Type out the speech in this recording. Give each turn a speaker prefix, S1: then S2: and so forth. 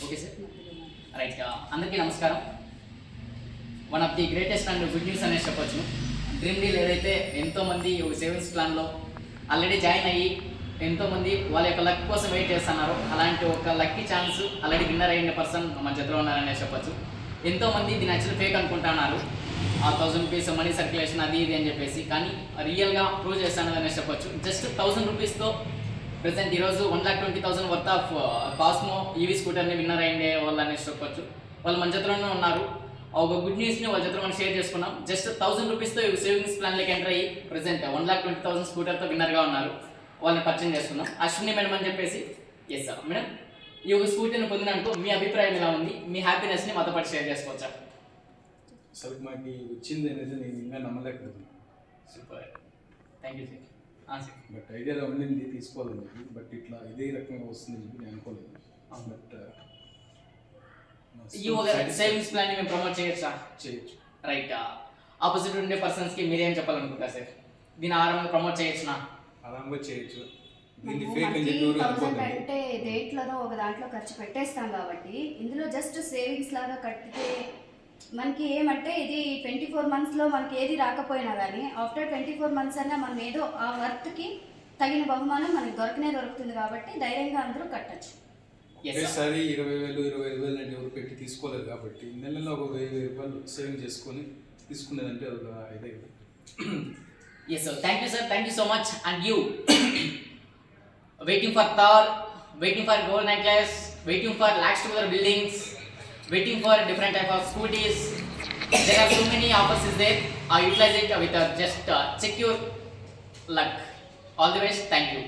S1: Okay sir, right. అందరికీ నమస్కారం. One of the greatest and good news అనేది చెప్పొచ్చు. డ్రీమ్ డీల్ ఏదైతే ఎంతోమంది సేవింగ్స్ ప్లాన్లో ఆల్రెడీ జాయిన్ అయ్యి ఎంతోమంది వాళ్ళ యొక్క లక్ కోసం వెయిట్ చేస్తున్నారు. అలాంటి ఒక లక్కీ ఛాన్స్ ఆల్రెడీ విన్నర్ అయిన పర్సన్ మన చేతిలో ఉన్నారనే చెప్పొచ్చు. ఎంతోమంది దీని యాక్చువల్ ఫేక్ అనుకుంటున్నారు, ఆ 1000 రూపీస్ మనీ సర్క్యులేషన్ అది ఇది అని చెప్పేసి. కానీ రియల్గా ప్రూవ్ చేస్తానని అనేసి చెప్పొచ్చు. జస్ట్ 1000 రూపీస్తో ప్రెసెంట్ ఈరోజు 1,20,000 వర్త్ ఆఫ్ కాస్మో ఈవీ స్కూటర్ని విన్నర్ అయ్యే వాళ్ళు అనేసి చెప్పొచ్చు. వాళ్ళు మన చేతిలోనే ఉన్నారు. ఒక గుడ్ న్యూస్ని వాళ్ళ చేతిలో మనం షేర్ చేసుకున్నాం. జస్ట్ 1000 రూపీస్తో సేవింగ్స్ ప్లాన్లోకి ఎంటర్ అయ్యి ప్రెసెంట్ 1,20,000 స్కూటర్తో విన్నర్గా ఉన్నారు. వాళ్ళని పరిచయం చేసుకున్నాం. అశ్విని మేడం అని చెప్పేసి. ఎస్ సార్ మేడం, ఈ ఒక స్కూటీని పొందినందుకు మీ అభిప్రాయం ఎలా ఉంది? మీ హ్యాపీనెస్ని మాతో పాటు షేర్ చేసుకోవచ్చా?
S2: అసలు మాకు వచ్చింది అనేది నేను ఇంకా నమ్మలేకపోతున్నాను.
S1: Super, thank you sir. Sir
S2: but ఐడియాలో ఉండింది తీసుకోవాలని చెప్పి, బట్ ఇట్లా ఇదే రకంగా వస్తుందని చెప్పి నేను అనుకోలేదు. బట్
S1: ఈ ఒక సేవింగ్స్ ప్లాన్ మేము ప్రమోట్ చేయొచ్చా?
S2: చేయొచ్చు.
S1: రైట్. ఆపోజిట్ ఉండే పర్సన్స్కి మీరేం చెప్పాలనుకుంటారు సార్? దీని ఆరంభంగా ప్రమోట్ చేయొచ్చునా?
S2: ఆరాంగా చేయొచ్చు. దీన్ని ఫేక్ అని చెప్పి ఎవరు అనుకోలేదు.
S3: అంటే దేంట్లోనో ఒక దాంట్లో ఖర్చు పెట్టేస్తాం కాబట్టి ఇందులో జస్ట్ సేవింగ్స్ లాగా కట్టితే మనకి ఏమంటే ఇది 24 మంత్స్లో మనకి ఏది రాకపోయినా కానీ ఆఫ్టర్ 24 మంత్స్ అన్నా మనం ఏదో ఆ వర్త్కి తగిన బహుమానం మనకి దొరుకుతుంది కాబట్టి ధైర్యంగా అందరూ కట్టచ్చు.
S2: ఒకేసారి 20,000 25,000 అంటే ఎవరు పెట్టి తీసుకోలేదు కాబట్టి నెలలో ఒక 1,000 రూపాయలు సేవింగ్ చేసుకొని తీసుకునేదంటే ఒక ఇదే.
S1: Yes sir, thank you sir, thank you so much. And you waiting for Thor, waiting for gold necklace, waiting for lakhs together buildings, waiting for different type of scooties. There are so many offers is there. Utilize it with just check your luck. All the best. Thank you.